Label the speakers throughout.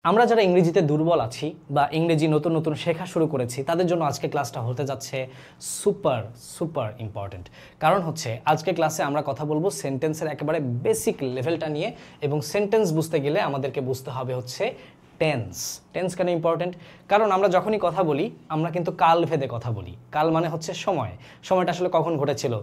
Speaker 1: আমরা যারা ইংরেজিতে দুর্বল আছি বা ইংরেজি নতুন নতুন শেখা শুরু করেছি তাদের জন্য আজকে ক্লাসটা হতে যাচ্ছে সুপার সুপার ইম্পর্ট্যান্ট। কারণ হচ্ছে আজকে ক্লাসে আমরা কথা বলবো সেন্টেন্সের একেবারে বেসিক লেভেলটা নিয়ে, এবং সেন্টেন্স বুঝতে গেলে আমাদেরকে বুঝতে হবে হচ্ছে টেন্স। টেন্স কেন ইম্পর্ট্যান্ট? কারণ আমরা যখনই কথা বলি আমরা কিন্তু কাল ভেদে কথা বলি। কাল মানে হচ্ছে সময়, সময়টা আসলে কখন ঘটেছিল,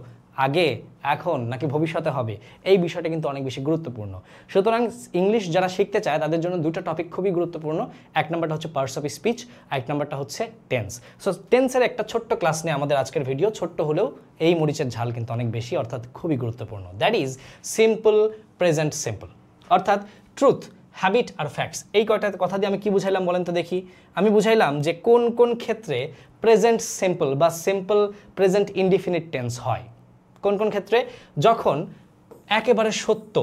Speaker 1: আগে, এখন নাকি ভবিষ্যতে হবে, এই বিষয়টা কিন্তু অনেক বেশি গুরুত্বপূর্ণ। সুতরাং ইংলিশ যারা শিখতে চায় তাদের জন্য দুটো টপিক খুবই গুরুত্বপূর্ণ। এক নম্বরটা হচ্ছে পার্টস অফ স্পিচ, এক নম্বরটা হচ্ছে টেন্স। সো টেন্সের একটা ছোট্ট ক্লাস নিয়ে আমাদের আজকের ভিডিও। ছোট্ট হলেও এই মরিচের ঝাল কিন্তু অনেক বেশি, অর্থাৎ খুবই গুরুত্বপূর্ণ। That is simple present simple, অর্থাৎ ট্রুথ, হ্যাবিট আর ফ্যাক্টস। এই কয়টা কথা দিয়ে আমি কি বুঝাইলাম বলেন তো দেখি? আমি বুঝাইলাম যে কোন কোন ক্ষেত্রে প্রেজেন্ট সিম্পল বা সিম্পল প্রেজেন্ট ইনডিফিনিট টেন্স হয়। কোন কোন ক্ষেত্রে? যখন একেবারে সত্য,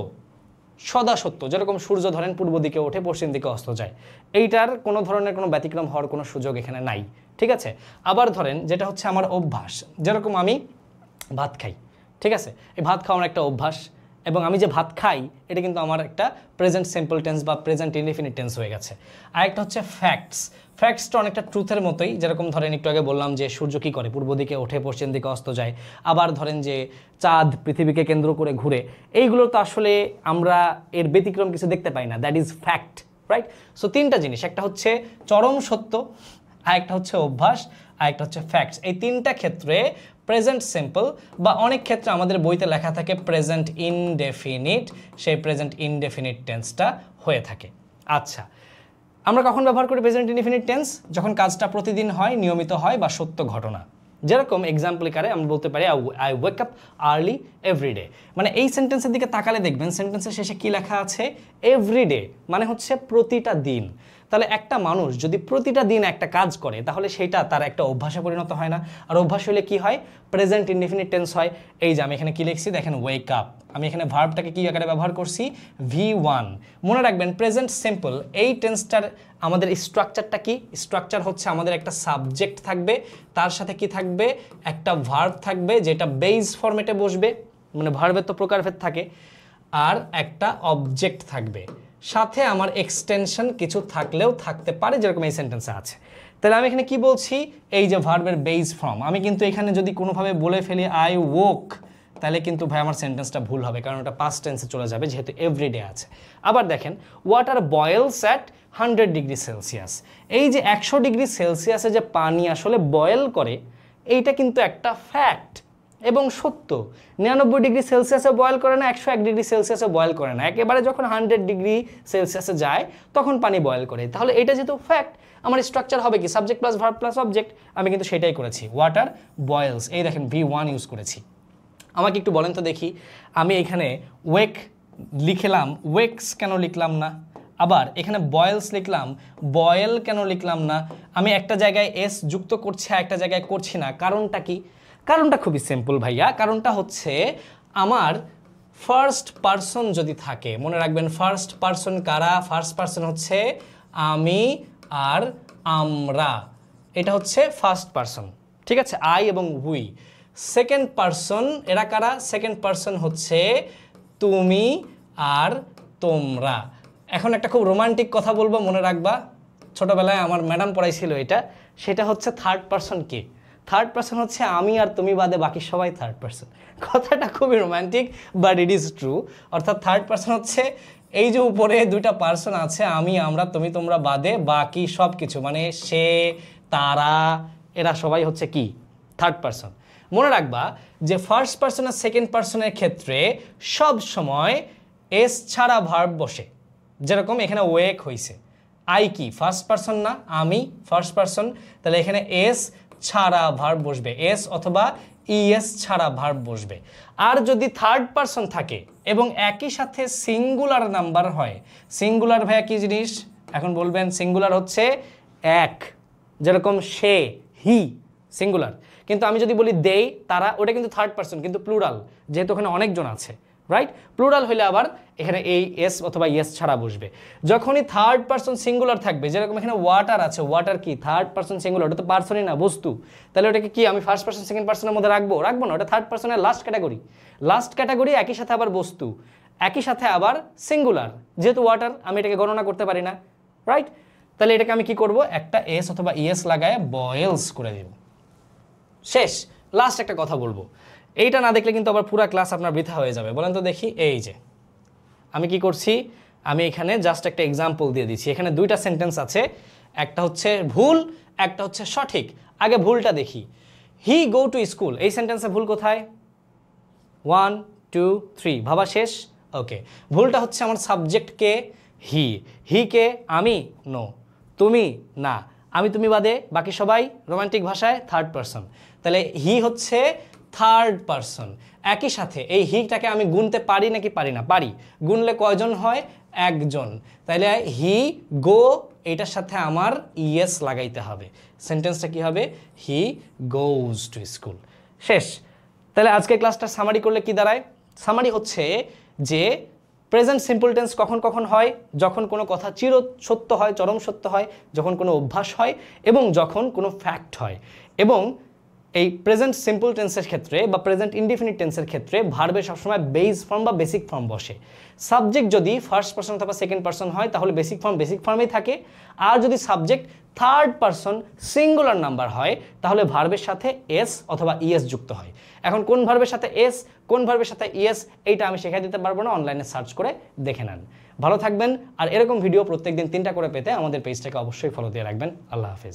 Speaker 1: সদা সত্য, যেরকম সূর্য ধরেন পূর্ব দিকে ওঠে পশ্চিম দিকে অস্ত যায়, এইটার কোনো ধরনের কোনো ব্যতিক্রম হওয়ার কোনো সুযোগ এখানে নাই, ঠিক আছে? আবার ধরেন যেটা হচ্ছে আমার অভ্যাস, যেরকম আমি ভাত খাই, ঠিক আছে? এই ভাত খাওয়ার একটা অভ্যাস, এবং আমি যে ভাত খাই এটা কিন্তু আমার একটা প্রেজেন্ট সিম্পল টেন্স বা প্রেজেন্ট ইনডিফিনিট টেন্স হয়ে গেছে। আরেকটা হচ্ছে ফ্যাক্টস। ফ্যাক্টসটা অনেকটা ট্রুথের মতোই, যেরকম ধরেন একটু আগে বললাম যে সূর্য কী করে, পূর্ব দিকে ওঠে পশ্চিম দিকে অস্ত যায়। আবার ধরেন যে চাঁদ পৃথিবীকে কেন্দ্র করে ঘুরে, এইগুলো তো আসলে আমরা এর ব্যতিক্রম কিছু দেখতে পাই না, that is fact, right? So তিনটা জিনিস, একটা হচ্ছে চরম সত্য, আরেকটা হচ্ছে অভ্যাস, আরেকটা হচ্ছে ফ্যাক্টস। এই তিনটা ক্ষেত্রে প্রেজেন্ট সিম্পল, বা অনেক ক্ষেত্রে আমাদের বইতে লেখা থাকে প্রেজেন্ট ইনডেফিনিট, সেই প্রেজেন্ট ইনডেফিনিট টেন্সটা হয়ে থাকে। আচ্ছা, আমরা কখন ব্যবহার করি প্রেজেন্ট ইনডেফিনিট টেন্স? যখন কাজটা প্রতিদিন হয়, নিয়মিত হয়, বা সত্য ঘটনা। যেরকম এক্সাম্পল আকারে আমরা বলতে পারি I wake up early everyday. মানে এই সেন্টেন্সের দিকে তাকালে দেখবেন সেন্টেন্সের শেষে কি লেখা আছে? এভরিডে, মানে হচ্ছে প্রতিটা দিন। তাহলে একটা মানুষ যদি প্রতিটা দিন একটা কাজ করে তাহলে সেটা তার একটা অভ্যাসে পরিণত হয় না? আর অভ্যাস হলে কি হয়? প্রেজেন্ট ইনডেফিনিট টেন্স হয়। এই যে আমি এখানে কি লিখছি দেখেন, ওয়েক আপ, আমি এখানে ভার্বটাকে কি আকারে ব্যবহার করছি? V1। মনে রাখবেন প্রেজেন্ট সিম্পল এই টেন্সটার আমাদের স্ট্রাকচারটা কি? স্ট্রাকচার হচ্ছে আমাদের একটা সাবজেক্ট থাকবে, তার সাথে কি থাকবে? একটা ভার্ব থাকবে যেটা বেস ফরম্যাটে বসবে, মানে ভার্বের তো প্রকারভেদ থাকে, আর একটা অবজেক্ট থাকবে, সাথে আমার এক্সটেনশন কিছু থাকলেও থাকতে পারে, যেরকম এই সেন্টেন্সে আছে। তাহলে আমি এখানে কি বলছি? এই যে ভার্বের বেস ফর্ম, আমি কিন্তু এখানে যদি কোনোভাবে বলে ফেলি আই ওক, তাহলে কিন্তু ভাই আমার সেন্টেন্সটা ভুল হবে, কারণ ওটা পাস্ট টেন্সে চলে যাবে যেহেতু এভরিডে আছে। আবার দেখেন ওয়াটার বয়েলস অ্যাট 100 ডিগ্রি সেলসিয়াস। এই যে 100 ডিগ্রি সেলসিয়াসে যে পানি আসলে বয়েল করে, এইটা কিন্তু একটা ফ্যাক্ট এবং সত্য। 99 ডিগ্রি সেলসিয়াসে বয়েল করে না, 101 ডিগ্রি সেলসিয়াসে বয়েল করে না, একেবারে যখন 100 ডিগ্রি সেলসিয়াসে যায় তখন পানি বয়েল করে। তাহলে এটা যেহেতু ফ্যাক্ট, আমার স্ট্রাকচার হবে কি? Subject plus verb plus object. আমি কিন্তু সেটাই করেছি, ওয়াটার বয়েলস, এই দেখেন V1 ইউজ করেছি। আমাকে একটু বলেন তো দেখি, আমি এখানে ওয়েক লিখলাম, ওয়েকস কেন লিখলাম না? আবার এখানে বয়েলস লিখলাম, বয়েল কেন লিখলাম না? আমি একটা জায়গায় এস যুক্ত করছি আর একটা জায়গায় করছি না, কারণটা কি? কারণটা খুবই সিম্পল ভাইয়া, কারণটা হচ্ছে আমার ফার্স্ট পারসন যদি থাকে, মনে রাখবেন ফার্স্ট পারসন কারা? ফার্স্ট পারসন হচ্ছে আমি আর আমরা, এটা হচ্ছে ফার্স্ট পারসন, ঠিক আছে? আই এবং উই। সেকেন্ড পারসন এরা কারা? সেকেন্ড পারসন হচ্ছে তুমি আর তোমরা। এখন একটা খুব রোমান্টিক কথা বলবো, মনে রাখবা, ছোটবেলায় আমার ম্যাডাম পড়াইছিল এটা, সেটা হচ্ছে থার্ড পারসন কে? থার্ড পারসন হচ্ছে আমি আর তুমি বাদে বাকি সবাই থার্ড পারসন। কথাটা খুবই romantic, but it is true. অর্থাৎ থার্ড পারসন হচ্ছে এই যে উপরে দুইটা পারসন আছে, আমি, আমরা, তুমি, তোমরা বাদে বাকি সব কিছু, মানে সে, তারা, এরা সবাই হচ্ছে কি? Third person. মনে রাখবা যে ফার্স্ট পারসন আর সেকেন্ড পারসনের ক্ষেত্রে সব সময় এস ছাড়া ভার্ব বসে। যেরকম এখানে ওয়েক হইছে, আই কি ফার্স্ট পারসন না? আমি ফার্স্ট পারসন, তাহলে এখানে এস ছাড়া ভার্ব বসবে, এস অথবা ইএস ছাড়া ভার্ব বসবে। আর যদি থার্ড পারসন থাকে এবং একই সাথে সিঙ্গুলার নাম্বার হয়, সিঙ্গুলার ভাইয়া কি জিনিস? এখন বলবেন সিঙ্গুলার হচ্ছে এক, যেরকম সে, হি, সিঙ্গুলার। কিন্তু আমি যদি বলি দে, তারা, ওটা কিন্তু থার্ড পারসন কিন্তু প্লুরাল, যেহেতু ওখানে অনেকজন আছে, রাইট? প্লুরাল হইলে আবার এখানে এই এস অথবা ইয়েস ছাড়া বসবে। যখনই থার্ড পারসন সিঙ্গুলার থাকবে, যেরকম এখানে ওয়াটার আছে, ওয়াটার কি থার্ড পারসন সিঙ্গুলার? ওটা তো পারসনই না, বস্তু। তাহলে ওটাকে কি আমি ফার্স্ট পারসন সেকেন্ড পারসনের মধ্যে রাখবো? রাখবো না, ওটা থার্ড পারসনের লাস্ট ক্যাটাগরি। লাস্ট ক্যাটাগরি, একই সাথে আবার বস্তু, একই সাথে আবার সিঙ্গুলার। যেহেতু ওয়াটার, আমি এটাকে গণনা করতে পারি না, রাইট? তাহলে এটাকে আমি কি করব, একটা এস অথবা ইএস লাগায় বয়েলস করে দিব। শেষ। লাস্ট একটা কথা বলবো, এইটা না দেখলে কিন্তু আবার পুরো ক্লাস আপনার বৃথা হয়ে যাবে। বলেন তো দেখি, এই যে আমি কি করছি, আমি এখানে জাস্ট একটা এক্সাম্পল দিয়ে দিচ্ছি। এখানে দুইটা সেন্টেন্স আছে, একটা হচ্ছে ভুল, একটা হচ্ছে সঠিক। আগে ভুলটা দেখি, হি গো টু স্কুল, এই সেন্টেন্সে ভুল কোথায়? 1 2 3 ভাবা শেষ। ওকে, ভুলটা হচ্ছে আমার সাবজেক্ট কে? হি। হি কে? আমি? নো। তুমি? না। আমি তুমি বাদে বাকি সবাই রোমান্টিক ভাষায় থার্ড পারসন। তাহলে হি হচ্ছে থার্ড পারসন। একই সাথে এই হিটাকে আমি গুনতে পারি নাকি পারি না? পারি। গুনলে কয়জন হয়? একজন। তাহলে হি গো, এটার সাথে আমার ইএস লাগাইতে হবে। সেন্টেন্সটা কি হবে? হি গোজ টু স্কুল। শেষ। তাহলে আজকে ক্লাসটা সামারি করলে কি দাঁড়ায়? সামারি হচ্ছে যে প্রেজেন্ট সিম্পল টেন্স কখন কখন হয়? যখন কোনো কথা চির সত্য হয়, চরম সত্য হয়, যখন কোনো অভ্যাস হয়, এবং যখন কোনো ফ্যাক্ট হয়। এবং এই প্রেজেন্ট সিম্পল টেন্সের ক্ষেত্রে বা প্রেজেন্ট ইনডিফিনিট টেন্সের ক্ষেত্রে ভার্বে সবসময় বেস ফর্ম বা বেসিক ফর্ম বসে। সাবজেক্ট যদি ফার্স্ট পারসন অথবা সেকেন্ড পারসন হয় তাহলে বেসিক ফর্মেই থাকে। আর যদি subject third person singular number হয় তাহলে ভার্বের সাথে এস অথবা ইএস যুক্ত হয়। এখন কোন ভার্বের সাথে এস, কোন ভার্বের সাথে ইএস, এইটা আমি শেখাই দিতে পারবো না, অনলাইনে সার্চ করে দেখে নেন। ভালো থাকবেন, আর এরকম ভিডিও প্রত্যেকদিন 3টা করে পেতে আমাদের পেজটাকে অবশ্যই ফলো দিয়ে রাখবেন। আল্লাহ হাফেজ।